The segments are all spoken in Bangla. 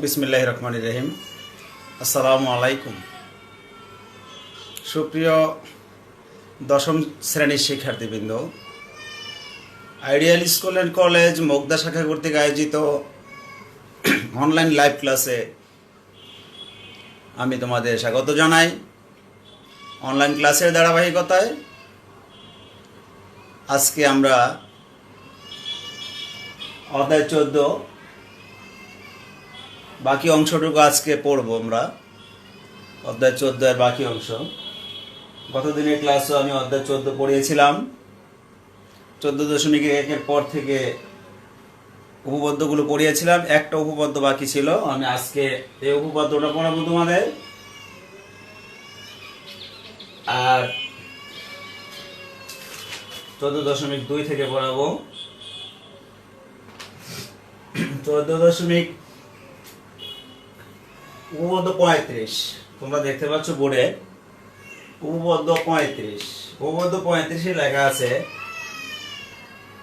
বিসমিল্লাহির রহমানির রহিম। আসসালামু আলাইকুম। সুপ্রিয় দশম শ্রেণীর শিক্ষার্থীবৃন্দ, ideal school and college Mugda শাখা কর্তৃক আয়োজিত অনলাইন লাইভ ক্লাসে আমি তোমাদের স্বাগত জানাই। অনলাইন ক্লাসের ধারাবাহিকতায় আজকে আমরা অধ্যায় 14 বাকি অংশটুকু আজকে পড়ব। আমরা অধ্যায় 14 এর বাকি অংশ। গতদিনের ক্লাসও আমি অধ্যায় 14 পড়িয়েছিলাম। 14.1 পর থেকে উপপাদ্যগুলো পড়িয়েছিলাম। একটা উপপাদ্য বাকি ছিল, আমি আজকে এই উপপাদ্যটা পড়াবো তোমাদের। আর 14.2 থেকে পড়াবো 14. উপপাদ্য 35 তোমরা দেখতে পাচ্ছ বোর্ডে। উপপাদ্য 35 এ লেখা আছে,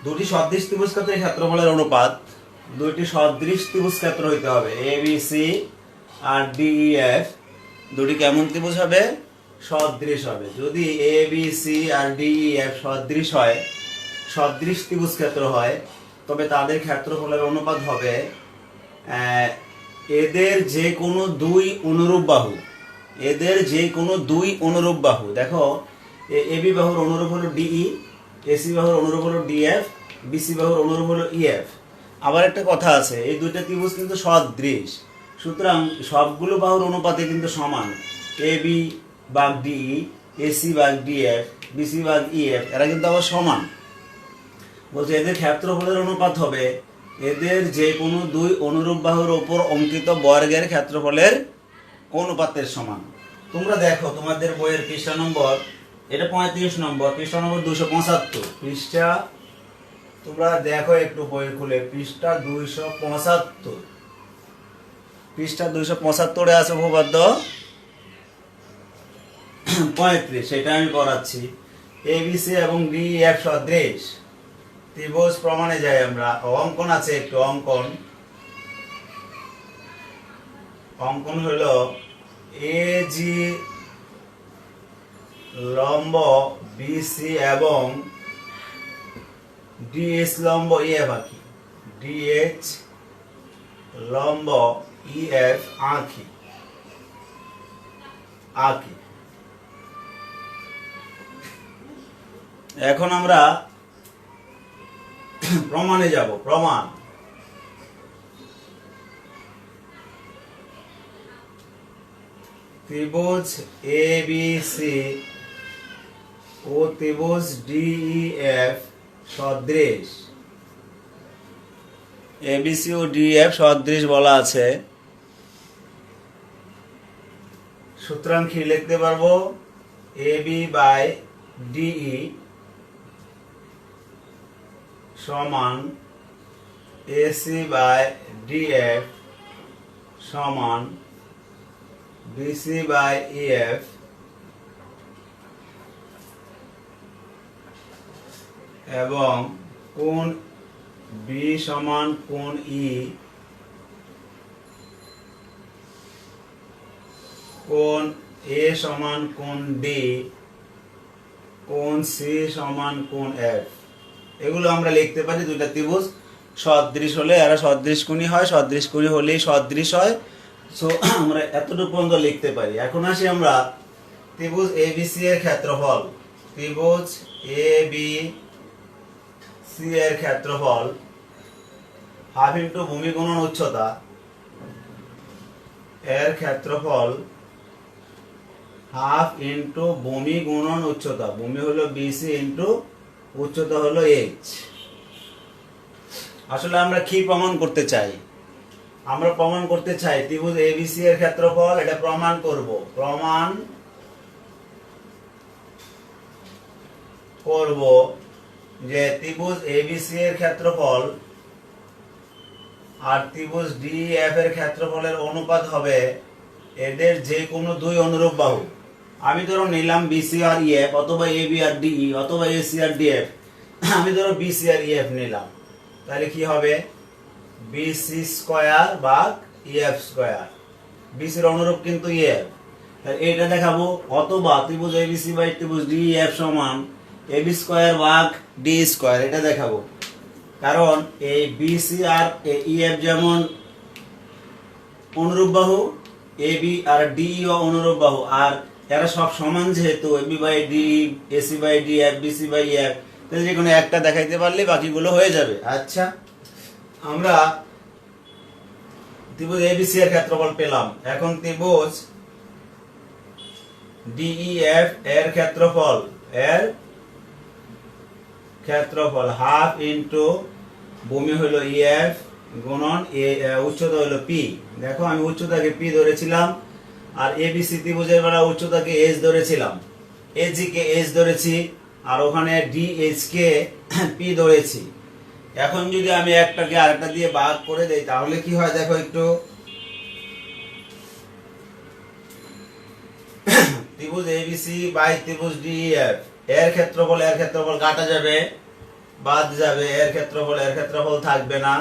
দুটি সদৃশ ত্রিভুজ ক্ষেত্রের ক্ষেত্রফলের অনুপাত দুইটি সদৃশ ত্রিভুজ ক্ষেত্র হইতে হবে। A B C R D E F দুটি কেমন ত্রিভুজ হবে? সদৃশ হবে। যদি A B C R D E F সদৃশ হয়, সদৃশ ত্রিভুজ ক্ষেত্র হয়, তবে তাদের ক্ষেত্রফলের অনুপাত হবে এদের যে কোনো দুই অনুরূপ বাহু। এদের যে কোনো দুই অনুরূপ বাহু। দেখো, এবি বাহুর অনুরূপ হলো ডিই, এসি বাহুর অনুরূপ হলো ডিএফ, বিসি বাহুর অনুরূপ হলো ইএফ। আবার একটা কথা আছে, এই দুইটা ত্রিভুজ কিন্তু সদৃশ, সুতরাং সবগুলো বাহুর অনুপাতে কিন্তু সমান। এবি ভাগ ডিই, এসি ভাগ ডিএফ, বিসি ভাগ ইএফ, এরা কিন্তু আবার সমান। বলছে এদের ক্ষেত্রফলের অনুপাত হবে এদের যে কোনো দুই অনুরূপ বাহুর উপর অঙ্কিত বর্গের ক্ষেত্রফলের অনুপাতের সমান। তোমরা দেখো তোমাদের বইয়ের পৃষ্ঠা নম্বর, এটা 35 নম্বর, পৃষ্ঠা নম্বর 275 পৃষ্ঠা। তোমরা দেখো একটু বই খুলে, পৃষ্ঠা 275। পৃষ্ঠা 275 আছে উপপাদ্য 35, সেটা আমি করাচ্ছি। এবিসি এবং ডিএফ সদৃশ ত্রিভুজ প্রমাণে যাই আমরা। অঙ্কন আছে একটু, অঙ্কন হলো এজি লম্ব বিসি এবং ডিএস লম্ব ইএফ আঁকি। ডিএচ লম্ব ইএফ আঁকি। এখন আমরা প্রমাণে যাব। প্রমাণ, ত্রিভুজ এ বি সি ও ত্রিভুজ ডিইএফ সদৃশ। এবিসি ও ডিএফ সদৃশ বলা আছে, সুতরাং কি লিখতে পারবো? এবি বাই ডিই সমান এসি বাই ডিএফ সমান বিসি বাই ইএফ এবং কোণ বি সমান কোণ ই, কোণ এ সমান কোণ ডি, কোণ সি সমান কোণ এফ। এগুলো আমরা লিখতে পারি। দুইটা ত্রিভুজ সদৃশ হলে এরা সদৃশ কোণী হয়, সদৃশ কোণী হলেই সদৃশ হয়। সো আমরা এতটুকু পর্যন্ত লিখতে পারি। এখন আসি আমরা ত্রিভুজ এবিসি এর ক্ষেত্রফল। ত্রিভুজ এ বি সি এর ক্ষেত্রফল হাফ ইন্টু ভূমি গুণন উচ্চতা, এর ক্ষেত্রফল হাফ ইন্টু ভূমি গুণন উচ্চতা। ভূমি হলো বিসি ইন্টু উচ্চতা হলো এইচ। আসলে আমরা কি প্রমাণ করতে চাই? আমরা প্রমাণ করতে চাই ত্রিভুজ এবিসি এর ক্ষেত্রফল। এটা প্রমাণ করব যে ত্রিভুজ এবিসি এর ক্ষেত্রফল আর ত্রিভুজ ডিএফ এর ক্ষেত্রফলের অনুপাত হবে এদের যে কোনো দুই অনুরূপ বাহু। আমি ধরো নিলাম বিসি আর ইএফ, অথবা এবি আর ডিই, অথবা এসি আর ডিএফ। আমি ধরো বিসি আর ইএফ নিলাম, তাহলে কি হবে? বিসি স্কয়ার ভাগ EF স্কয়ার, বিসির অনুরূপ কিন্তু EF, এটা দেখাবো। অথবা ত্রিভুজ ABC বাই ত্রিভুজ DEF সমান AB স্কয়ার ভাগ D স্কয়ার, এটা দেখাবো। কারণ এই BC আর EF যেমন অনুরূপ বাহু, AB আর DE ও অনুরূপ বাহু, আর এরা সব সমান যেহেতু AB by DE, AC by DF, BC by EF, তাহলে যে কোনো একটা দেখাইতে পারলে বাকিগুলো হয়ে যাবে। আচ্ছা, আমরা ত্রিভুজ ABC এর ক্ষেত্রফল পেলাম। এখন ত্রিভুজ DEF এর ক্ষেত্রফল হাফ ইনটু ভূমি হলো EF গুণন উচ্চতা হলো P। দেখো আমি উচ্চতাকে P ধরেছিলাম, আর ABC ত্রিভুজের বেলা উচ্চতাকে H ধরেছিলাম, AG কে H ধরেছি, আর ওখানে DH কে P ধরেছি। এখন যদি আমি একটাকে আরেকটা দিয়ে ভাগ করে দেই তাহলে কি হয় দেখো একটু। ত্রিভুজ ABC বাই ত্রিভুজ DEF এর ক্ষেত্রফল কাটা যাবে, বাদ যাবে, এর ক্ষেত্রফল থাকবে না,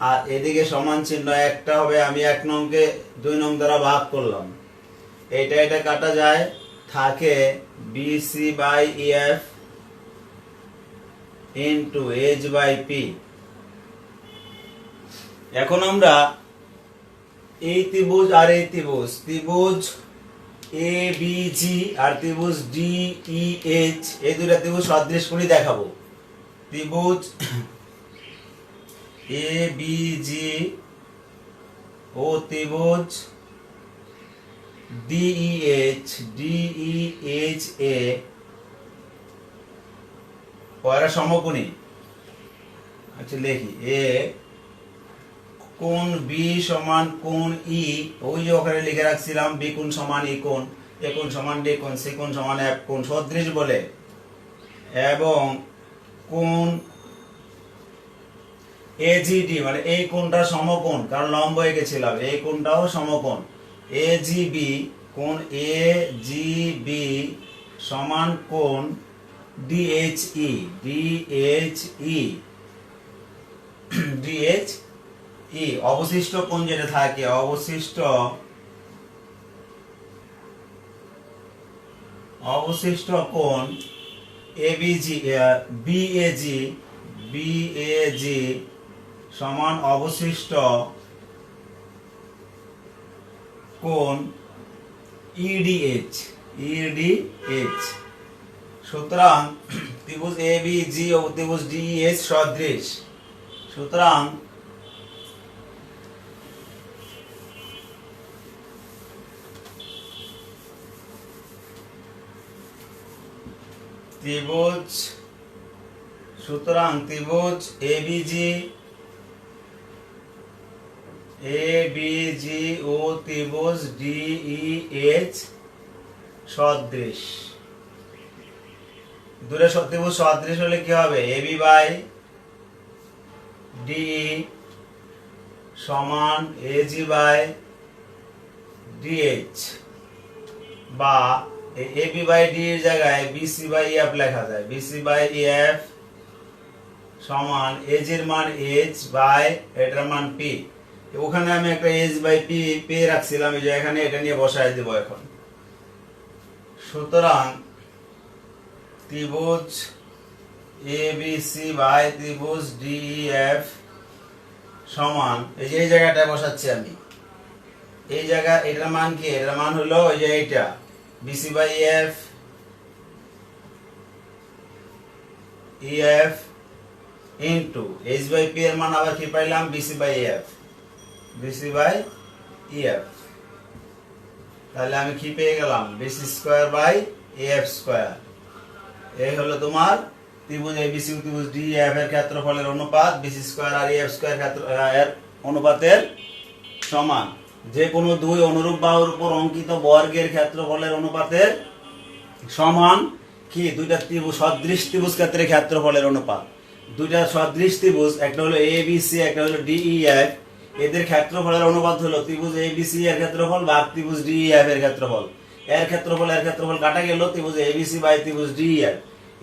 আর এদিকে সমান চিহ্ন একটা হবে। আমি 1 নংকে 2 নং দ্বারা ভাগ করলাম, এটা কাটা যায়, থাকে BC by EF into H by P। এখন আমরা এই ত্রিভুজ আর এই ত্রিভুজ ABG আর ত্রিভুজ DEH এই দুইটা ত্রিভুজ সদৃশ কোণী দেখাবো। ত্রিভুজ ABG ও ত্রিভুজ DEHA ওরা সমকোণী। আচ্ছা লিখি, এ কোণ B সমান কোণ E, ওই যে ওখানে লিখে রাখছিলাম B কোণ সমান E কোণ, A কোণ সমান D কোণ, C কোণ সমান F কোণ সদৃশ বলে। এবং কোণ AGD মানে এই কোণটা সমকোণ, কারণ লম্ব এঁকেছিলাম, এই কোণটাও সমকোণ। AGB কোণ AGB সমান কোণ DHE অবশিষ্ট কোণ যেটা থাকে, অবশিষ্ট কোণ BAG সমান অবশিষ্ট কোণ EDH। সুতরাং ত্রিভুজ ABG ও ত্রিভুজ DEH সদৃশ। সুতরাং ত্রিভুজ ABG ও ত্রিভুজ DEH সদৃশ। দুটো ত্রিভুজ সদৃশ হলে কি হবে? AB বাই DE সমান AG বাই DH, বা AB বাই D এর জায়গায় BC বাই EF লেখা যায়। BC বাই EF সমান AG এর মান H বাই এটার মান P। ওখানে আমি একটা H বাই P পেয়ে রাখছিলাম, এই যে এখানে এটা নিয়ে বসায় দেব এখন। সুতরাং ত্রিভুজ ABC বাই ত্রিভুজ DEF সমান, এই যে এই জায়গাটায় বসাচ্ছি আমি, এই জায়গা এটার মান কি? এটার মান হলো ওই যে এইটা BC by EF into H by P এর মান আবার কি পাইলাম? BC by EF। তাহলে আমি কি পেয়ে গেলাম? BC square by AF square. এই হলো তোমার ত্রিভুজ ABC ও ত্রিভুজ DEF এর ক্ষেত্রফলের অনুপাত BC স্কয়ার আর EF স্কয়ার এর অনুপাতের সমান। যে কোনো দুই অনুরূপ বাহুর উপর অঙ্কিত বর্গের ক্ষেত্রফলের অনুপাতের সমান কি? দুইটা ত্রিভুজ সদৃশ ত্রিভুজ ক্ষেত্রের ক্ষেত্রফলের অনুপাত। দুইটা সদৃশ ত্রিভুজ, একটা হলো ABC, একটা হলো DEF, এদের ক্ষেত্রফলের অনুপাত হলো ত্রিভুজ ABC এর ক্ষেত্রফল ভাগ ত্রিভুজ DEF এর ক্ষেত্রফল। এর ক্ষেত্রফল কাটা গেল ত্রিভুজ ABC বাই ত্রিভুজ DEF।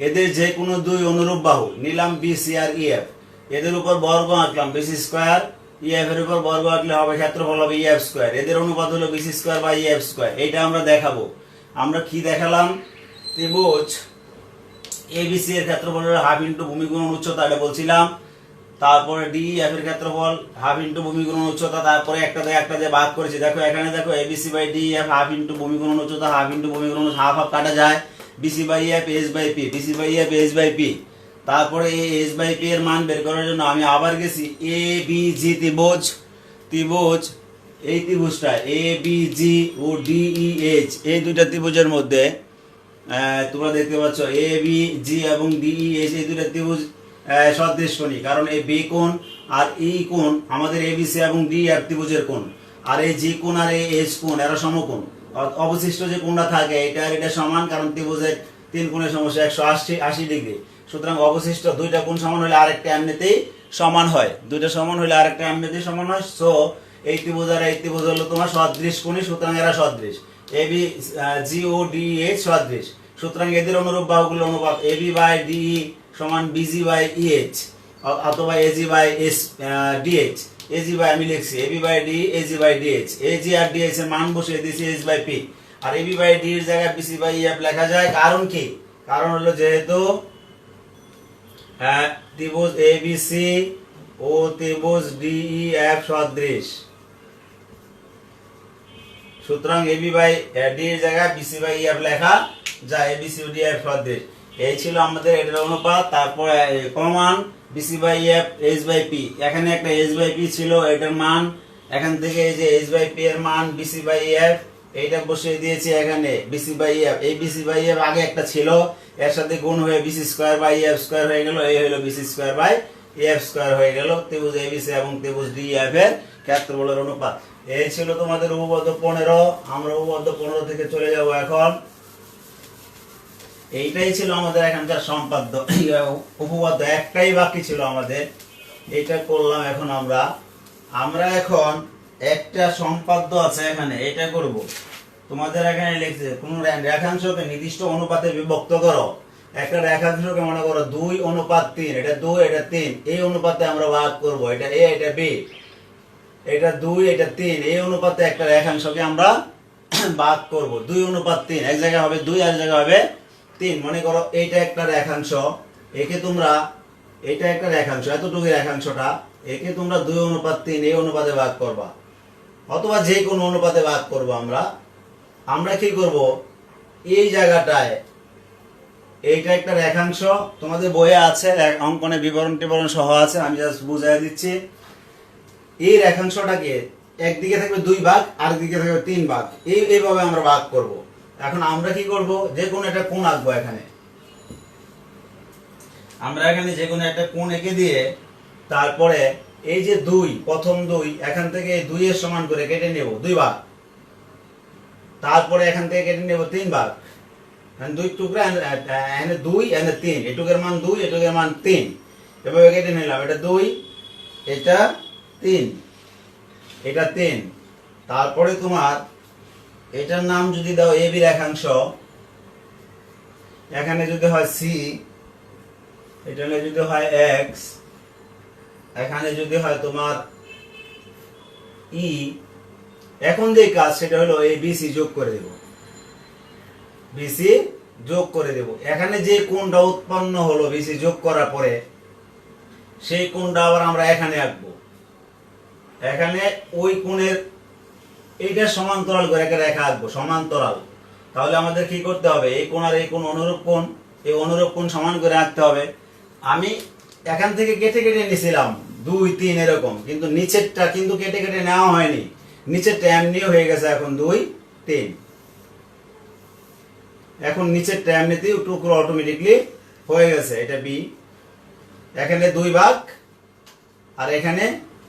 এদের যে কোনো দুই অনুরূপ বাহু নিলাম BC আর EF, এদের উপর বর্গ আঁকলাম BC স্কয়ার EF এর উপর বর্গ আঁকলে হবে ক্ষেত্রফল হবে EF স্কয়ার। এদের অনুপাত হলো BC square by EF square. এটা আমরা দেখাবো। আমরা কি দেখালাম? ত্রিভুজ ABC এর ক্ষেত্রফল হলো হাফ ইনটু ভূমি গুণন উচ্চতা, এটা বলছিলাম। তারপরে DEF এর ক্ষেত্রফল হাফ ইনটু ভূমি গুণন উচ্চতা, তারপরে একটা দিয়ে ভাগ করেছি। দেখো এখানে দেখো ABC by DEF half into ভূমি গুণন উচ্চতা, হাফ ইনটু ভূমি গুণন হাফ হাফ কাটা যায়, BC by EF H by P, BC by EF H by P। তারপরে এই H বাই P এর মান বের করার জন্য আমি আবার গেছি ABG ত্রিভুজ এই ত্রিভুজটা ABG ও DEH, এই দুইটা ত্রিভুজের মধ্যে তোমরা দেখতে পাচ্ছ ABG এবং DEH এই দুইটা ত্রিভুজ সদৃশকোণী, কারণ এই বি কোণ আর ই কোণ আমাদের ABC এবং DEF ত্রিভুজের কোণ, আর এই জি কোণ আর এই H কোণ এরা সমকোণ। অবশিষ্ট যে কোণটা থাকে এটা আর এটা সমান, কারণ ত্রিভুজের তিন কোণের সমস্যা 180 ডিগ্রি। সুতরাং অবশিষ্ট দুইটা কোণ সমান হলে আরেকটা এমনিতেই সমান হয়, দুইটা সমান হলে আরেকটা এমনিতেই সমান হয়। সো এই ত্রিভুজ আর এই ত্রিভুজ হলো তোমার সদৃশকোণী, সুতরাং এরা সদৃশ। ABG ও DEH সদৃশ, সুতরাং এদের অনুরূপ বাহুগুলোর অনুপাত AB বাই DE সমান BG বাই EH অথবা AG by DH। AG by আমি লিখছি AB by DE, AG by DH। AG আর DH এর মান বসিয়ে দিয়েছি H বাই P, আর AB বাই D এর জায়গায় BC বাই EF লেখা যায়। কারণ কি? কারণ হলো যেহেতু ত্রিভুজ ABC ও ত্রিভুজ DEF সদৃশ, সুতরাং AB বাই D এর জায়গায় BC বাই EF লেখা যায়। ABC ও DEF সদৃশ, এই ছিল আমাদের এটার অনুপাত। তারপরে common BC by EF H by P, এখানে একটা H বাই P ছিল, এটার মান এখান থেকে এই যে H বাই P এর মান BC বাই EF এইটা বসিয়ে দিয়েছি এখানে BC বাই EF। এই BC বাই EF আগে একটা ছিল, এর সাথে গুণ হয়ে BC square by EF square হয়ে গেল, এই হলো BC square by EF square হয়ে গেল ত্রিভুজ ABC এবং ত্রিভুজ DEF এর ক্ষেত্রফলের অনুপাত। এই ছিল তোমাদের উপপাদ্য 15। আমরা উপপাদ্য 15 থেকে চলে যাব এখন। এইটাই ছিল আমাদের এখানকার সম্পাদ্য উপপাদ্য, একটাই বাকি ছিল আমাদের, এইটা করলাম। এখন আমরা এখন একটা সম্পাদ্য আছে এখানে, এটা করব। তোমাদের এখানে লিখছে কোন রেখাংশকে নির্দিষ্ট অনুপাতে বিভক্ত করো। একটা রেখাংশকে মনে করো 2:3, এটা 2 এটা 3, এই অনুপাতে আমরা ভাগ করব। এটা A এটা B, এটা 2 এটা 3, এই অনুপাতে একটা রেখাংশকে আমরা ভাগ করব। 2:3, এক জায়গায় হবে 2 আর এক জায়গায় হবে 3। মনে করো এইটা একটা রেখাংশ, একে তোমরা এটা একটা রেখাংশ, এতটুকু রেখাংশটা একে তোমরা 2:3 এই অনুপাতে ভাগ করবা, অথবা যে কোনো অনুপাতে ভাগ করব। আমরা কি করব, এই জায়গাটায় এইটা একটা রেখাংশ, তোমাদের বইয়ে আছে অঙ্কনে বিবরণ সহ আছে, আমি জাস্ট বুঝাই দিচ্ছি। এই রেখাংশটাকে একদিকে থাকবে 2 ভাগ, আরেকদিকে থাকবে 3 ভাগ, এইভাবে আমরা ভাগ করব। এখন আমরা কি করব, যে কোনো একটা কোণ আঁকবো। আমরা এখানে যে কোনো একটা কোণ এঁকে দিয়ে তারপরে এই যে 2, প্রথম 2 এখান থেকে এই 2 এর সমান করে কেটে নেব 2 ভাগ, তারপরে এখান থেকে কেটে নেব 3 ভাগ, 2 টুকরা, এখানে 2 এখানে 3, এটুকের মান 2 এটুকের মান 3, এভাবে কেটে নিলাম। এটা 2 এটা 3 এটা 3। তারপরে তোমার এটার নাম যদি দাও AB রেখাংশ, এখানে যদি হয় C, এটা যদি হয় X, এখানে যদি হয় তোমার E, এখন যে কাজ সেটা হলো ABC যোগ করে দেব, BC যোগ করে দেব। এখানে যে কোণটা উৎপন্ন হলো BC যোগ করার পরে, সেই কোণটা আবার আমরা এখানে আঁকবো। এখানে ওই কোণের এইটা সমান্তরাল করে একটা রেখা আঁকবো, সমান্তরাল। তাহলে আমাদের কি করতে হবে, এই কোণ আর এই কোণ অনুরূপ কোণ, এই অনুরূপ কোণ সমান করে আঁকতে হবে। আমি এখান থেকে কেটে কেটে নিয়েছিলাম 2, 3 এরকম, কিন্তু নিচেরটা কিন্তু কেটে কেটে নেওয়া হয়নি, নিচেরটা এমনিও হয়ে গেছে এখন 2, 3। এখন নিচেরটা এমনিতেই টুকরো অটোমেটিকলি হয়ে গেছে। এটা B, এখানে 2 ভাগ আর এখানে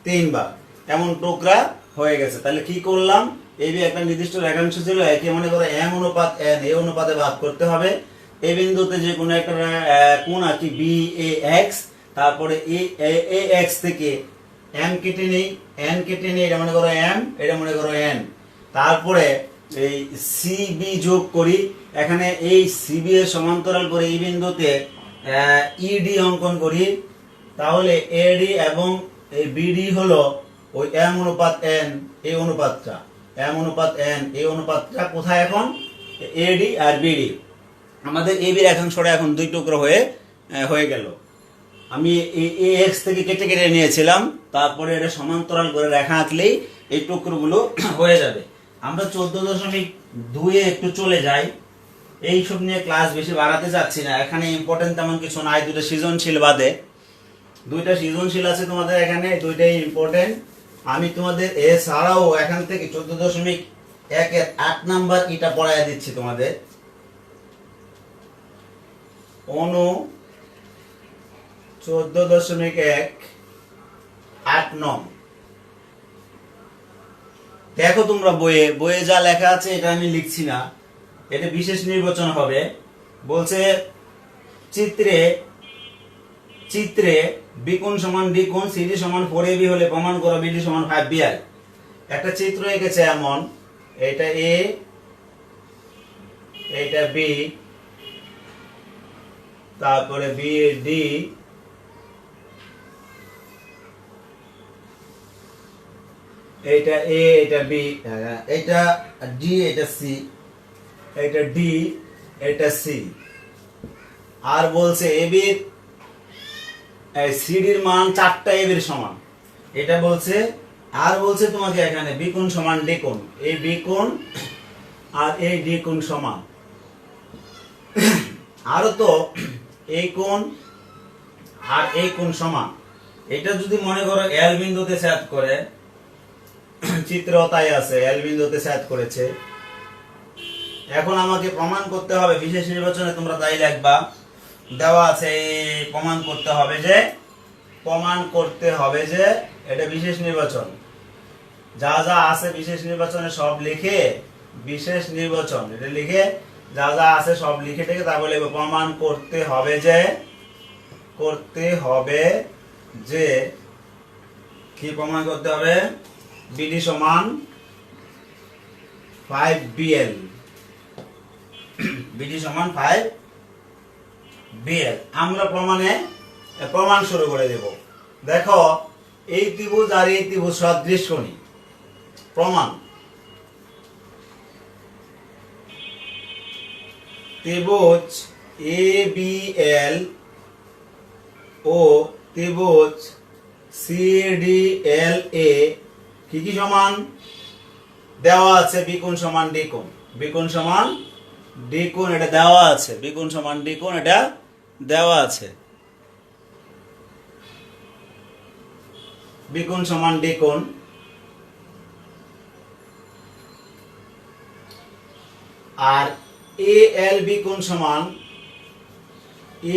3 ভাগ, এমন টুকরা হয়ে গেছে। তাহলে কি করলাম, AB একটা নির্দিষ্ট রেখাংশ ছিল, একে মনে করো M অনুপাত N, এই অনুপাতে ভাগ করতে হবে। এই বিন্দুতে যে কোনো একটা কোণ আঁকি BAX, তারপরে AX থেকে M কেটে নেই, N কেটে নেই, এটা মনে করো M, এটা মনে করো N। তারপরে এই CB যোগ করি, এখানে এই CB এর সমান্তরাল করে এই বিন্দুতে ED অঙ্কন করি। তাহলে AD এবং এই BD হলো ওই এম অনুপাত এন এই অনুপাতটা, এম অনুপাত এন এই অনুপাতটা কোথায় এখন? এডি আর বিডি। আমাদের এ বির একাংশটা এখন দুই টুকরো হয়ে গেল। আমি এ এক্স থেকে কেটে কেটে নিয়েছিলাম, তারপরে এটা সমান্তরাল করে রেখা আঁকলেই এই টুকরোগুলো হয়ে যাবে। আমরা 14.2 একটু চলে যাই। এইসব নিয়ে ক্লাস বেশি বাড়াতে যাচ্ছি না, এখানে ইম্পর্টেন্ট তেমন কিছু নাই, দুটো সৃজনশীল বাদে। দুইটা সৃজনশীল আছে তোমাদের এখানে, দুইটাই ইম্পর্টেন্ট। আমি তোমাদের এছাড়াও এখান থেকে 14.1 এর 8 নাম্বার এটা পড়াইয়া দিচ্ছি তোমাদের। অনু 14.1 8 নং। দেখো তোমরা বইয়ে যা লেখা আছে এটা আমি লিখছি না, এটা বিশেষ নির্বাচন হবে। বলছে চিত্রে বিকোণ সমান ডিকোণ, সিডি সমান 4ab হলে প্রমাণ করো বিডি সমান 5bi। একটা চিত্র এঁকেছে এমন, এটা এ, এটা বি, তারপরে বি ডি, এটা এ, এটা বি, এটা ডি, এটা সি, এটা ডি, এটা সি। আর বলছে এবির সিডির মান 4টা এবির সমান, এটা বলছে। আর বলছে তোমাকে এখানে বিকোণ সমান ডিকোণ, এই বিকোণ আর এই ডিকোণ সমান। আরো তো এই কোণ আর এই কোণ সমান। এটা যদি মনে করো এল বিন্দুতে ছেদ করে, চিত্র তাই আছে, এল বিন্দুতে ছেদ করেছে। এখন আমাকে প্রমাণ করতে হবে, বিশেষ নির্বাচনে তোমরা তাই লিখবা, দেওয়া আছে প্রমাণ করতে হবে যে এটা বিশেষ নির্বাচন। যা যা আছে বিশেষ নির্বাচনে সব লিখে, বিশেষ নির্বাচন এটা লিখে যা যা আছে সব লিখে থেকে তারপরে প্রমাণ করতে হবে যে কি প্রমাণ করতে হবে? বিডি সমান 5bl, বিডি সমান 5bl। আমরা প্রমাণ শুরু করে দেব। দেখো এই ত্রিভুজ আর এই ত্রিভুজ সদৃশ কোণী। প্রমাণ: ত্রিভুজ ABL ও ত্রিভুজ CDLA কি সমান? দেওয়া আছে বিকোণ সমান ডিকোণ, বিকোণ সমান ডিকোণ এটা দেওয়া আছে, বিকোণ সমান ডিকোণ এটা দেওয়া আছে, বিকোণ সমান ডিকোণ। আর ALB কোণ সমান,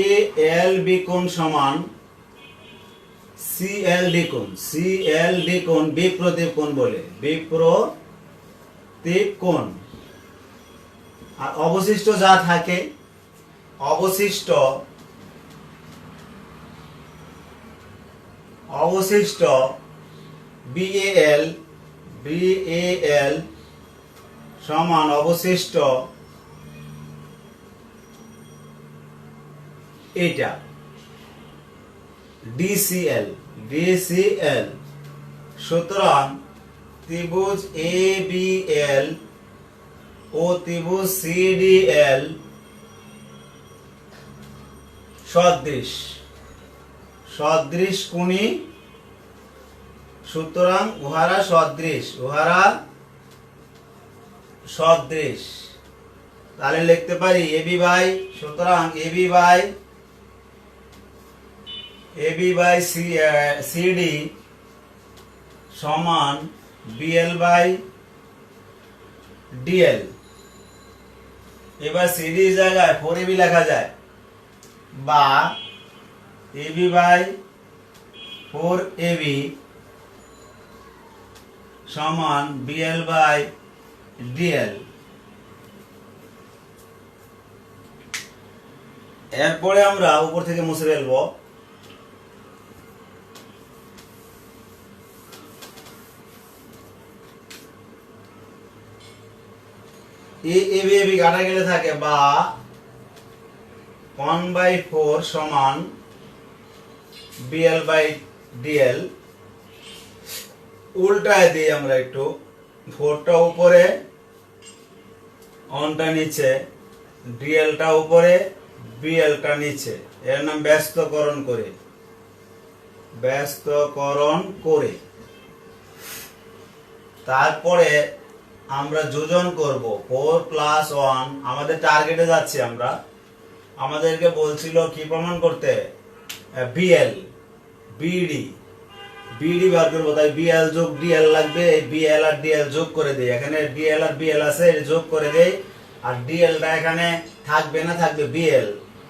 ALB কোণ সমান CLD কোণ, CLD কোণ বিপ্রতীপ কোণ বলে, বিপ্রতীপ কোণ। আর অবশিষ্ট যা থাকে, অবশিষ্ট BAL সমান অবশিষ্ট এটা DCL। সুতরাং ত্রিভুজ ABL ও ত্রিভুজ CDL সদৃশ কোণী। সুতরাং উহারা সদৃশ। তাহলে লিখতে পারি AB বাই, সুতরাং AB বাই CD সমান BL বাই DL। এবার CD জায়গায় 4AB লেখা যায়, বা AB বাই 4AB সমান BL বাই DL। এরপরে আমরা উপর থেকে মুছে ফেলবো। AB কাটা গেলে থাকে, বা 1/4 সমান BL বাই DL। উল্টায় দিই আমরা একটু, 4টা উপরে, অনটা নিচে, ডিএলটা উপরে, বিএলটা নিচে, এর নাম ব্যস্তকরণ করে। ব্যস্তকরণ করে তারপরে আমরা যোজন করব 4 + 1। আমাদের টার্গেটে যাচ্ছি আমরা, আমাদেরকে বলছিল কি প্রমাণ করতে, বিএল, বিডি, বিডি বার করবো, তাই বিএল যোগ ডিএল লাগবে। এই বিএল আর ডিএল যোগ করে দেই, এখানে ডিএল আর বিএল আছে, এটা যোগ করে দেই। আর ডিএলটা এখানে থাকবে না, থাকবে বিএল,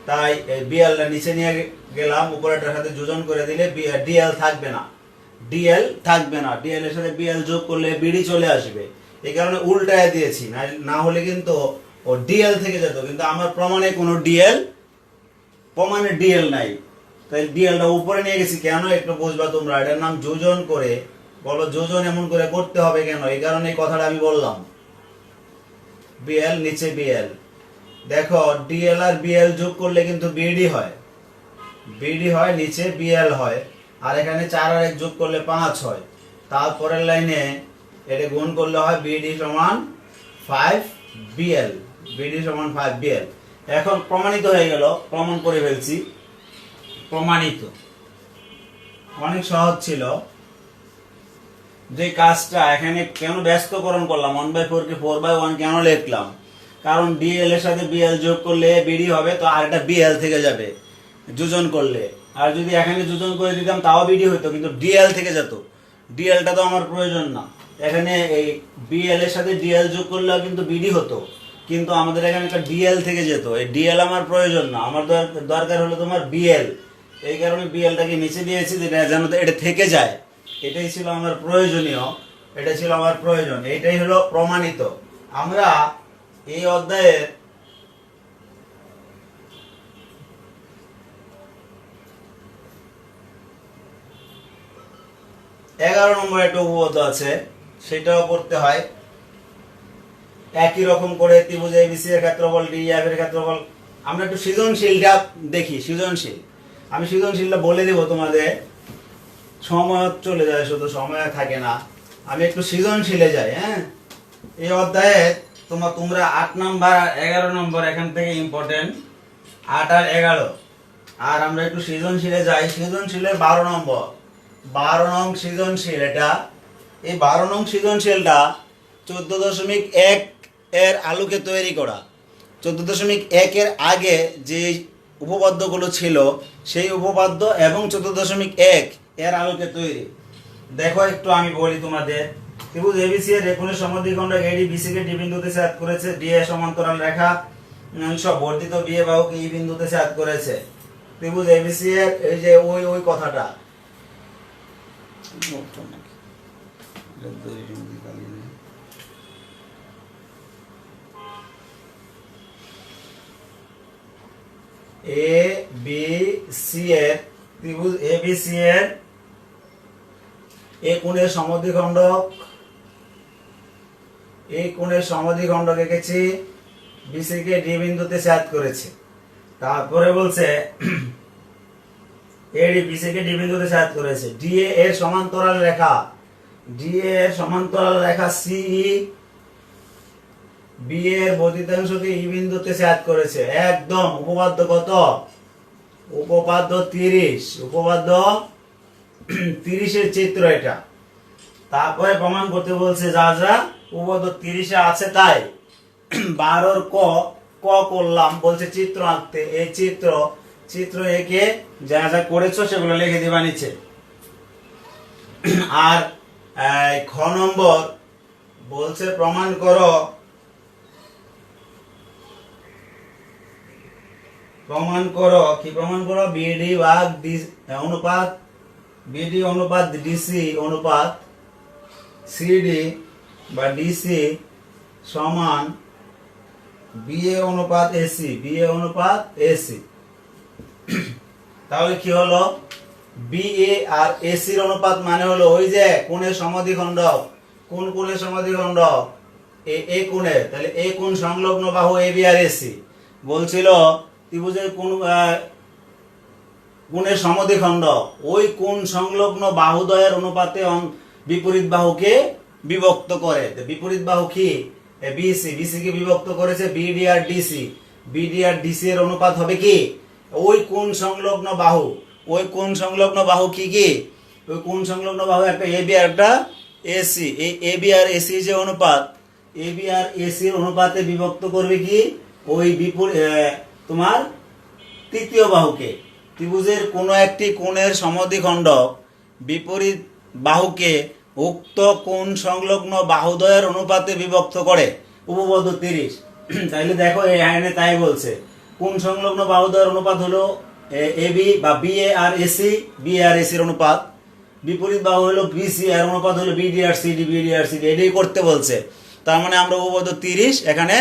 তাই এই বিএলটা নিচে নিয়ে গেলাম, উপরেটার সাথে যোজন করে দিলে ডিএল থাকবে না, ডিএল থাকবে না, ডিএল এর সাথে বিএল যোগ করলে বিডি চলে আসবে। এই কারণে উল্টায় দিয়েছি, না হলে কিন্তু ও ডিএল থেকে যেত, কিন্তু আমার প্রমাণে কোনো ডিএল, প্রমাণে ডিএল নাই, তাই ডিএলটা উপরে নিয়ে গেছি। কেন একটু বুঝবা তোমরা, এটার নাম যোজন করে। বলো যোজন এমন করে করতে হবে কেন, এই কারণে এই কথাটা আমি বললাম। বিএল নিচে বিএল, দেখো ডিএল আর বিএল যোগ করলে কিন্তু বিডি হয়, বিডি হয়, নিচে বিএল হয়। আর এখানে 4 আর 1 যোগ করলে 5 হয়। তারপরের লাইনে এটা গুণ করলে হয় বিডি সমান 5 বিএল, বিডি সমান 5 বিএল। এখন প্রমাণিত হয়ে গেল, প্রমাণ করে ফেলছি, প্রমাণিত। অনেক সহজ ছিল। যে কাজটা এখানে কেন ব্যস্তকরণ করলাম, 1/4 কে 4/1 কেন লিখলাম, কারণ ডিএল এর সাথে বিএল যোগ করলে বিডি হবে, তো আর এটা বিএল থেকে যাবে যোজন করলে। আর যদি এখানে যোজন করে দিতাম তাও বিডি হতো, কিন্তু ডিএল থেকে যেত, ডিএলটা তো আমার প্রয়োজন না। এখানে এই বিএল এর সাথে ডিএল যোগ করলেও কিন্তু বিডি হতো, কিন্তু আমাদের এখানে একটা ডিএল থেকে যেত। এই ডিএল আমার প্রয়োজন না, আমার দরকার হলো তোমার বিএল। এই কারণে বিএলটাকে নিচে দিয়েছি, যেটা যেন এটা থেকে যায়, এটাই ছিল আমার প্রয়োজনীয়, এটা ছিল আমার প্রয়োজন, এইটাই হলো প্রমাণিত। আমরা এই অধ্যায়ের এগারো নম্বর একটা উপপাদ্য আছে, সেটাও করতে হয় একই রকম করে। ত্রিভুজ এবিসি এর ক্ষেত্রফল ডিএফ এর ক্ষেত্রফল। আমরা একটু সৃজনশীলটা দেখি, সৃজনশীল। আমি সৃজনশীলটা বলে দেব তোমাদের, সময় চলে যায়, শুধু সময় থাকে না। আমি একটু সৃজনশীলে যাই। হ্যাঁ, এই অধ্যায়ে তোমরা 8 নম্বর আর 11 নম্বর এখান থেকে ইম্পর্টেন্ট, 8 আর 11। আর আমরা একটু সৃজনশীলে যাই। সৃজনশীলের 12 নম্বর, 12 নং সৃজনশীল। এটা এই 12 নং সৃজনশীলটা 14.1 এর আলোকে তৈরি করা। 14.1 এর আগে যে উপপাদ্যগুলো ছিল সেই উপপাদ্য এবং 14.1 এর আলোকে তৈরি। দেখো একটু আমি বলি তোমাদের। ত্রিভুজ এবিসি এর কোণের সমদ্বিখণ্ড এডি বিসি কে ডি বিন্দুতে ছেদ করেছে। ডি এর সমান্তরাল রেখা অংশ বর্ধিত বিএ বাহুকে ই বিন্দুতে ছেদ করেছে। ত্রিভুজ এবিসি এর এই যে ওই কথাটা, এ বি সি এর, ত্রিভুজ এবিসি এর এই কোণের সমদ্বিখণ্ডক, এই কোণের সমদ্বিখণ্ডক এঁকেছি, বিসি কে ডি বিন্দুতে ছেদ করেছে। তারপরে বলছে এডি বিসি কে ডি বিন্দুতে ছেদ করেছে। ডিএ এর সমান্তরাল রেখা, ডিএ এর সমান্তরাল রেখা সিই বি এর বর্ধিতাংশকে ই বিন্দুতে ছেদ করেছে। একদম উপপাদ্য কত? উপপাদ্য 30, উপপাদ্য 30 এর চিত্র এটা। তারপরে প্রমাণ করতে বলছে যা যা উপপাদ্য 30 এ আছে তাই। 12 ক করলাম, বলছে চিত্র আঁকতে। এই চিত্র এঁকে যা যা করেছো সেগুলো লিখে দিবা নিচে। আর খ নম্বর বলছে প্রমাণ করো, কি প্রমাণ করো? বিডি ভাগ অনুপাত, বিডি অনুপাত ডিসি অনুপাত সিডি বা ডিসি সমান বিএ অনুপাত এসি, বিএ অনুপাত এসি। তাহলে কি হলো? বিএ আর এসির অনুপাত মানে হলো ওই যে কোণের সমদ্বিখণ্ডক। কোন কোণের সমদ্বিখণ্ডক? এ কোণের। তাহলে এ কোণ সংলগ্ন বাহু এবি আর এসি। বলছিল ত্রিভুজের কোণের সমদ্বিখণ্ডক, ওই কোণ সংলগ্ন বাহুদ্বয়ের অনুপাতে বিপরীত বাহুকে বিভক্ত করে। বিপরীত বাহু কি? বিসি, বিসি কে বিভক্ত করেছে বিডি আর ডিসি। বিডি আর ডিসি এর অনুপাত হবে কি? ওই কোণ সংলগ্ন বাহু। ওই কোণ সংলগ্ন বাহু কি কি? ওই কোণ সংলগ্ন বাহু একটা এবি আর একটা এসি। এই এবি আর এসি যে অনুপাত, এবি আর এসির অনুপাতে বিভক্ত করবে কি? ওই তোমার তৃতীয় বাহুকে। ত্রিভুজের কোনো একটি কোণের সমদ্বিখণ্ডক বিপরীত বাহুকে উক্ত কোণ সংলগ্ন বাহুদ্বয়ের অনুপাতে বিভক্ত করে উপপাদ্য 30। তাইলে দেখো এই আইনে তাই বলছে, কোণ সংলগ্ন বাহুদ্বয়ের অনুপাত হলো এবি বা বিএ আর এসি, বিএ আর এসির অনুপাত। বিপরীত বাহু হলো বিসি, এর অনুপাত হলো বিডি আর সিডি, বিডি আর সিডি। এটাই করতে বলছে। তার মানে আমরা উপপাদ্য 30 এখানে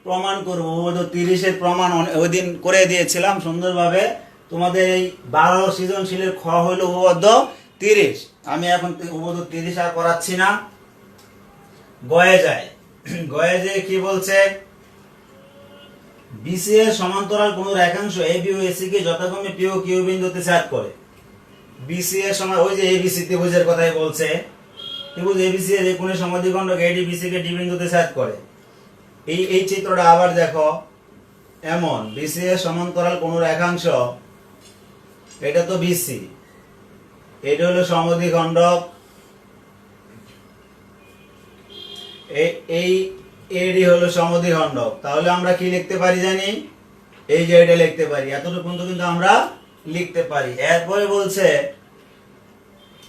প্রমাণ করব। উপপাদ্য 30 এর প্রমাণ ওই দিন করে দিয়েছিলাম সুন্দরভাবে। তোমাদের এই 12 সৃজনশীলের খ হলো উপপাদ্য 30। আমি এখন উপপাদ্য 30 আর করাচ্ছি না, গয়ে যায়। গয়ে যে কি বলছে? বিসি এর সমান্তরাল কোন রেখাংশ এবি ও এসি কে যথাক্রমে পি ও কিউ বিন্দুতে ছেদ করে। বিসি এর সময় ওই যে এবিসি ত্রিভুজের কথাই বলছে। ত্রিভুজ এবিসি এর কোণের সমদ্বিখণ্ডক এডি বিসি কে ডি বিন্দুতে ছেদ করে। এই চিত্রটা আবার দেখো, এমন বিসি এর সমান্তরাল কোন রেখাংশ, এটা তো বিসি, এটা হলো সমদ্বিখণ্ডক, এই এডি হলো সমদ্বিখণ্ডক। তাহলে আমরা কি লিখতে পারি জানি? এই যে এটা লিখতে পারি, এতটুকু পর্যন্ত কিন্তু আমরা লিখতে পারি। এরপরে বলছে,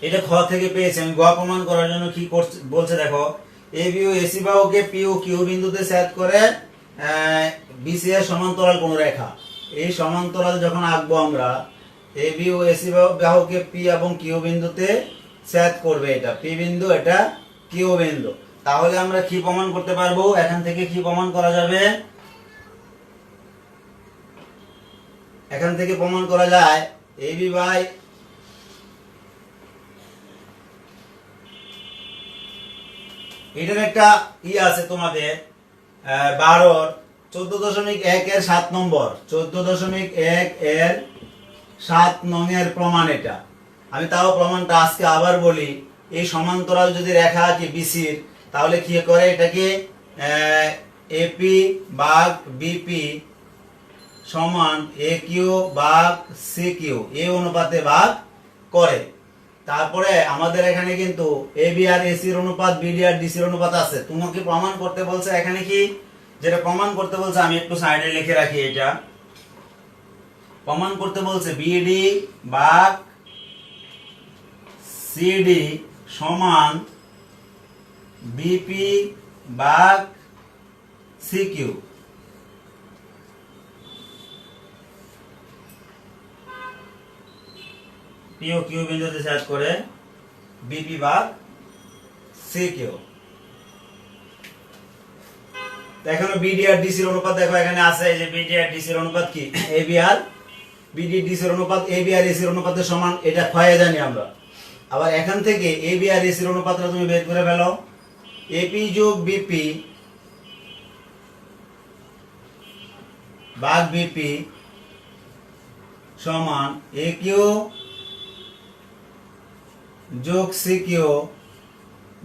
এটা খ থেকে পেয়েছি আমি, গ প্রমাণ করার জন্য কি বলছে দেখো, এবি ও এসি বাহুকে পি ও কিউ বিন্দুতে ছেদ করে বিসি এর সমান্তরাল কোন রেখা। এই সমান্তরাল যখন আঁকবো আমরা, এবি ও এসি বাহুকে পি এবং কিউ বিন্দুতে ছেদ করবে, এটা পি বিন্দু, এটা কিউ বিন্দু। তাহলে আমরা কি প্রমাণ করতে পারবো? এখান থেকে কি প্রমাণ করা যাবে? এখান থেকে প্রমাণ করা যায় এবি বাই এটার একটা আছে তোমাদের 12 14.1 এর 7 নম্বর, 14.1 এর 7 নং এর প্রমাণ এটা। আমি তাও প্রমাণটা আজকে আবার বলি। এই সমান্তরাল যদি রেখা আছে বিসির, তাহলে কি করে? এটাকে এপি ভাগ বিপি সমান এ কিউ ভাগ সি কিউ এই অনুপাতে ভাগ করে। তারপরে আমাদের এখানে কিন্তু এবি আর এসির অনুপাত, বিডি আর ডিসির অনুপাত আছে। তোমাকে প্রমাণ করতে বলছে এখানে কি, যেটা প্রমাণ করতে বলছে আমি একটু সাইডে লিখে রাখি। এটা প্রমাণ করতে বলছে বিডি ভাগ সিডি সমান বিপি ভাগ সিকিউ। পি ও কিউ বিন্দুতে ছেদ করে বিপি ভাগ সিকিউ। এখানে বিডি আর ডিসির অনুপাত দেখো এখানে আছে, এই যে বিডি আর ডিসির অনুপাত কি? এবি আর বিডি ডিসির অনুপাত এবি আর এসির অনুপাতের সমান, এটা ক্ষয়ে জানি আমরা। আবার এখান থেকে এবি আর এসির অনুপাতটা তুমি বের করে ফেলো, এপি যোগ বিপি ভাগ বিপি সমান এ কিউ যোগ সি কিউ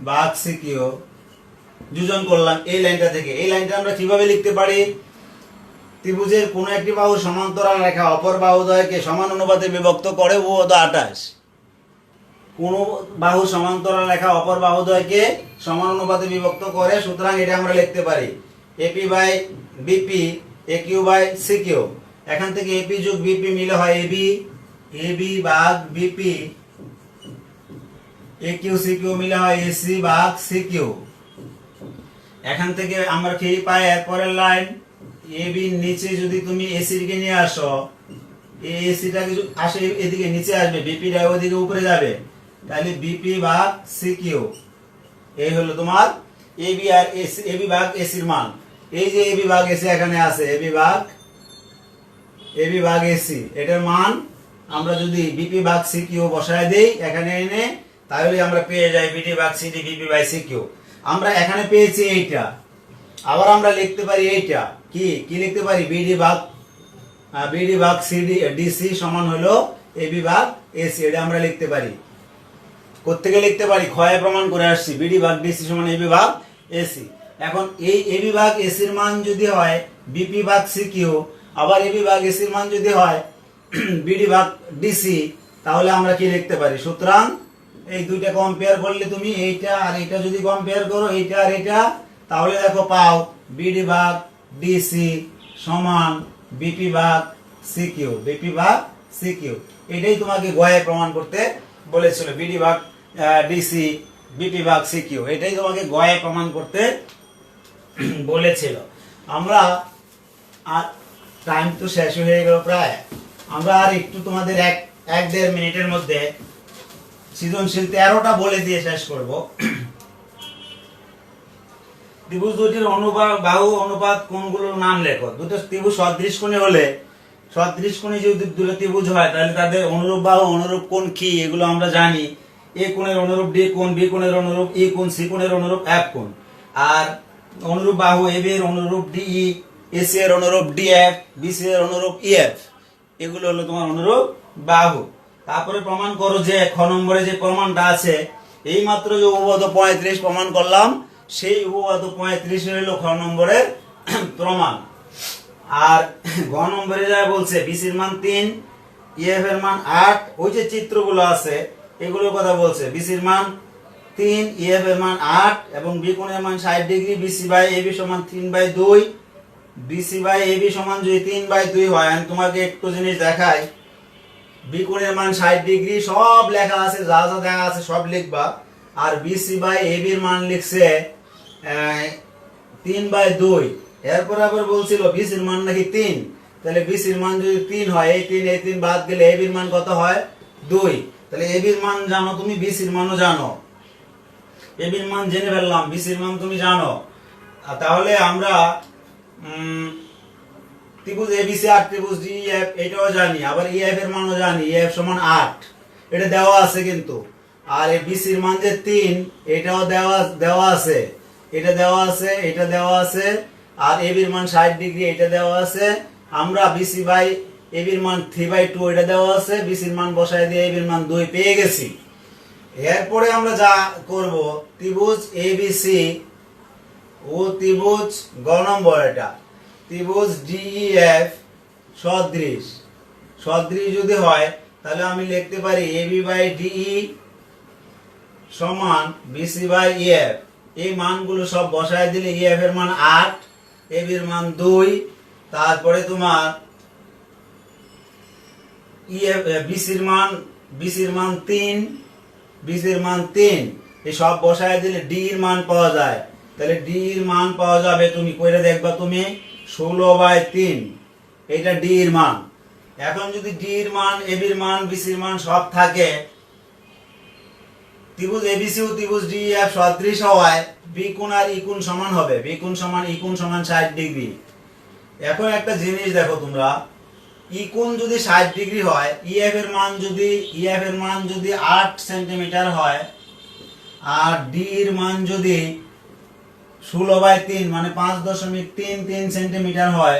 ভাগ সি কিউ। যোজন করলাম এই লাইনটা থেকে। এই লাইনটা আমরা কিভাবে লিখতে পারি? ত্রিভুজের কোন একটি বাহু সমান্তরাল রেখা অপর বাহুদ্বয়কে সমান অনুপাতে বিভক্ত করে উপপাদ্য 28। কোন বাহু সমান্তরাল রেখা অপর বাহুদ্বয়কে সমান অনুপাতে বিভক্ত করে, সুতরাং এটা আমরা লিখতে পারি AP by BP A Q by C Q. এখান থেকে এপি যোগ বিপি মিলে হয় এবি, এবি ভাগ BP, A Q C Q মিলে হয় এসি ভাগ সি কিউ। এখান থেকে আমরা কি পাই? এরপরের লাইন এবি নিচে যদি তুমি এসি কে নিয়ে আসো, এই এসিটা আসে এদিকে নিচে আসবে, বিপি টা ওইদিকে উপরে যাবে, তাহলে বিপি ভাগ সি কিউ। এই হলো তোমার এবি আর এসি, এবি ভাগ এসির মান। এই যে এবি ভাগ এসি এখানে আছে, এবি ভাগ এসি, এটার মান আমরা যদি বিপি ভাগ সি কিউ বসায় দেই এখানে এনে, তাহলে আমরা পেয়ে যাই বিডি ভাগ CD BP by C Q. আমরা এখানে পেয়েছি এইটা, আবার আমরা লিখতে পারি এইটা কি লিখতে পারি? বিডি ভাগ সিডি ডিসি সমান হলো এবি ভাগ এসি, এটা আমরা লিখতে পারি। কোত্থেকে লিখতে পারি, ক্ষয়ে প্রমাণ করে আসছি বিডি ভাগ ডিসি সমান এবি ভাগ এসি। এখন এই এবি ভাগ এসির মান যদি হয় বিপি ভাগ সিকিউ, আবার এবি ভাগ এসির মান যদি হয় বিডি ভাগ ডিসি, তাহলে আমরা কি লিখতে পারি? সুতরাং এই দুইটা কম্পেয়ার করলে তুমি এইটা আর এইটা যদি কম্পেয়ার করো, এইটা আর এটা, তাহলে দেখো পাও বিডি ভাগ ডিসি সমান বিপি ভাগ সিকিউ, বিপি ভাগ সিকিউ। এটাই তোমাকে গয়ে প্রমাণ করতে বলেছিল, বিডি ভাগ ডিসি বিপি ভাগ সিকিউ, এটাই তোমাকে গয়ে প্রমাণ করতে বলেছিল। আমরা আর টাইম তো শেষ হয়ে গেল প্রায়, আমরা আর একটু তোমাদের এক দেড় মিনিটের মধ্যে সৃজনশীল 13টা বলে দিয়ে শেষ করব। ত্রিভুজ দুটির বাহু অনুপাত কোণগুলোর নাম লেখো। দুটো ত্রিভুজ সদৃশ কোণে হলে, সদৃশ কোণে যদি দুটো ত্রিভুজ হয় তাহলে তাদের অনুরূপ বাহু অনুরূপ কোণ কি এগুলো আমরা জানি। এ কোণের অনুরূপ ডি কোণ, বি কোণের অনুরূপ ই কোণ, সি কোণের অনুরূপ এফ কোণ। আর অনুরূপ বাহু এবি এর অনুরূপ ডিই, এসি এর অনুরূপ ডিএফ, বিসি এর অনুরূপ ইএফ, এগুলো হলো তোমার অনুরূপ বাহু। তারপরে প্রমাণ করো যে খ নম্বরে যে প্রমাণটা আছে, এই মাত্র যে উপপাদ্য 35 প্রমাণ করলাম, সেই উপপাদ্য 35 হলো খ নম্বরের প্রমাণ। আর ঘ নম্বরে যা বলছে বিসির মান 3, ইএফ এর মান 8, ওই যে চিত্রগুলো আছে এগুলোর কথা বলছে। বিসির মান 3, ইএফ এর মান 8 এবং বি কোণের মান 60 ডিগ্রি, বিসি বাই এবি সমান 3/2। বিসি বাই এবি সমান যদি 3/2 হয়, আমি তোমাকে একটু জিনিস দেখাই। বি কোণের মান 60 ডিগ্রি সব লেখা আছে, যা যা দেখা আছে সব লিখবা। আর বিসি বাই এবির মান লিখছে 3/2। এরপর আবার বলছিল বিসির মান নাকি 3, তাহলে বিসির মান যদি 3 হয়, এই 3 বাদ গেলে এবির মান কত হয়? 2। তাহলে এবির মান জানো তুমি, বিসির মানও জানো। এবির মান জেনে ফেললাম, বিসির মান তুমি জানো। তাহলে আমরা ত্রিভুজ এবিসি আর ত্রিভুজ ডিইএফ এটাও জানি, আবার ইএফ এর মানও জানি, ইএফ সমান 8, এটা দেওয়া আছে কিন্তু। আর এই বিসির মান যে 3, এটাও দেওয়া আছে, এটা দেওয়া আছে, এটা দেওয়া আছে। আর এবির মান 60 ডিগ্রি, এটা দেওয়া আছে। আমরা বিসি বাই এবির মান 3/2, এটা দেওয়া আছে। বিসির মান বসায় দিয়ে এবির মান 2 পেয়ে গেছি। এরপরে আমরা যা করব, ত্রিভুজ এবিসি ও ত্রিভুজ গ নম্বর, এটা ত্রিভুজ ডিইএফ সদৃশ, সদৃশ যদি হয় তাহলে আমি লিখতে পারি এবি বাই ডিই সমান বিসি বাই ইএফ। এই মানগুলো সব বসায় দিলে ইএফ এর মান 8, এবির মান 2, তারপরে তোমার ইএফ বিসির মান 3, বিসির মান 3, এই সব বসায় দিলে ডি এর মান পাওয়া যায়। তাহলে ডি এর মান পাওয়া যাবে, তুমি কইরা দেখবা তুমি 16/3, এটা ডি এর মান। এখন যদি ডি এর মান, এবির মান, বিসির মান সব থাকে, ত্রিভুজ এবিসি ও ত্রিভুজ ডিইএফ সদৃশ হওয়ায় বি কোণ আর ই কোণ সমান হবে। বি কোণ সমান ই কোণ সমান 60 ডিগ্রি। এখন একটা জিনিস দেখো তোমরা, ই কোণ যদি 60 ডিগ্রি হয়, ইএফ এর মান যদি 8 সেন্টিমিটার হয়, আর ডি এর মান যদি 16/3 মানে 5.33 সেন্টিমিটার হয়,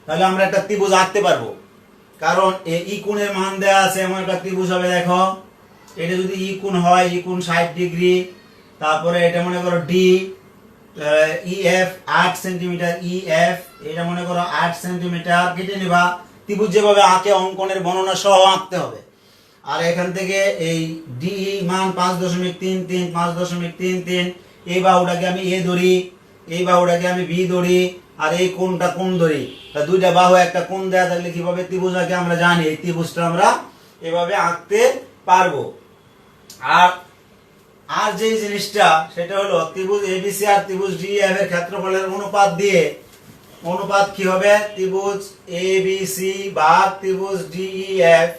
তাহলে আমরা একটা ত্রিভুজ আঁকতে পারবো। কারণ ই কোণের মান দেওয়া আছে, এমন একটা ত্রিভুজ হবে। দেখো এটা যদি ই কোণ হয়, ই কোণ 60 ডিগ্রি, তারপরে এটা মনে করো ডি, ইএফ 8 সেন্টিমিটার, ইএফ এটা মনে করো 8 সেন্টিমিটার, কেটে নিবা। ত্রিভুজ যেভাবে আঁকে অঙ্কনের বর্ণনা সহ আঁকতে হবে। আর এখান থেকে এই ডি মান 5.33, 5.33, এই বাহুটাকে আমি এ ধরি, এই বাহুটাকে আমি বি ধরি, আর এই কোণটা কোণ ধরি। দুইটা বাহু একটা কোণ দেয়া থাকলে কিভাবে ত্রিভুজ আঁকে আমরা জানি। এই ত্রিভুজটা আমরা এভাবে আঁকতে পারবো। আর যে জিনিসটা সেটা হলো ত্রিভুজ এবিসি আর ত্রিভুজ ডিইএফ এর ক্ষেত্রফলের অনুপাত দিয়ে, অনুপাত কি হবে? ত্রিভুজ এবিসি ভাগ ত্রিভুজ ডিইএফ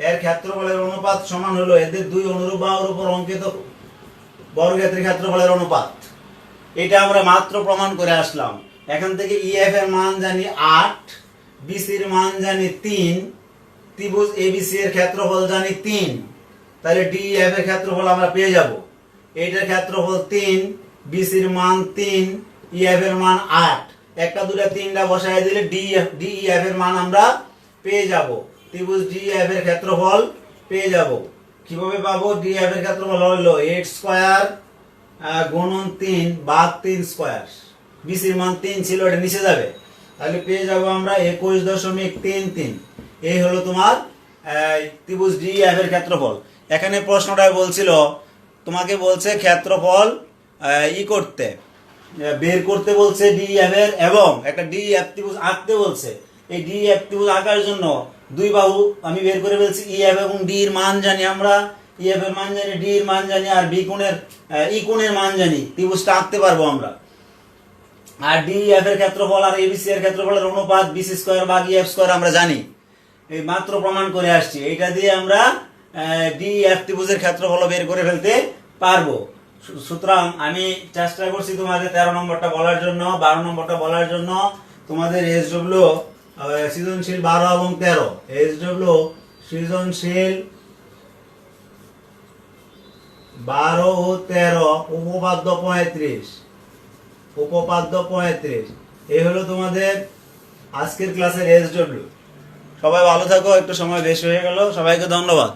এর ক্ষেত্রফলের অনুপাত সমান হলো এদের দুই অনুরূপ বাহুর উপর অঙ্কিত বর্গক্ষেত্রের ক্ষেত্রফলের অনুপাত। এটা আমরা মাত্র প্রমাণ করে আসলাম। এখান থেকে ইএফ এর মান জানি 8, বিসির মান জানি 3, ত্রিভুজ এবিসি এর ক্ষেত্রফল জানি 3, তাহলে ডিইএফ এর ক্ষেত্রফল আমরা পেয়ে যাব। এটার ক্ষেত্রফল 3, বিসির মান 3, ইএফ এর মান 8, একটা দুটা তিনটা বসায় দিলে ডিইএফ এর মান আমরা পেয়ে যাব। ত্রিভুজ ডিইএফ এর ক্ষেত্রফল পেয়ে যাব। কিভাবে পাবো? ডিএফ এর ক্ষেত্রফল হলো 8 স্কয়ার গুণন 3 ভাগ 3 স্কয়ার। বিসির মান 3 ছিল, এটা নিচে যাবে, তাহলে পেয়ে যাব আমরা 21.33। এই হলো তোমার ত্রিভুজ ডিএফ এর ক্ষেত্রফল। এখানে প্রশ্নটা বলছিল, তোমাকে বলছে ক্ষেত্রফল করতে, বের করতে বলছে ডিএফ এর, এবং একটা ডিএফ ত্রিভুজ আঁকতে বলছে। এই ডিএফ ত্রিভুজ আঁকার জন্য দুই বাহু আমি বের করে ফেলছি, ইএফ এবং ডি এর মান জানি আমরা, ইএফ এর মান জানি, ডি এর মান জানি, আর বি কোণের কোণের মান জানি, ত্রিভুজটা আঁকতে পারবো আমরা। আর ডিএফ এর ক্ষেত্রফল আর এবিসি এর ক্ষেত্রফলের অনুপাত বিসি স্কয়ার ভাগ ইএফ স্কয়ার আমরা জানি, এই মাত্র প্রমাণ করে আসছি। এটা দিয়ে আমরা ডিএফ ত্রিভুজের ক্ষেত্রফল বের করে ফেলতে পারবো। সুতরাং আমি চেষ্টা করছি তোমাদের 13 নম্বরটা বলার জন্য, 12 নম্বরটা বলার জন্য। তোমাদের এসডব্লিউ সৃজনশীল 12 এবং 13, এসডব্লিউ সৃজনশীল 12 ও 13, উপপাদ্য 35, উপপাদ্য 35। এই হলো তোমাদের আজকের ক্লাসের এসডব্লিউ। সবাই ভালো থাকো, একটু সময় বেশি হয়ে গেল, সবাইকে ধন্যবাদ।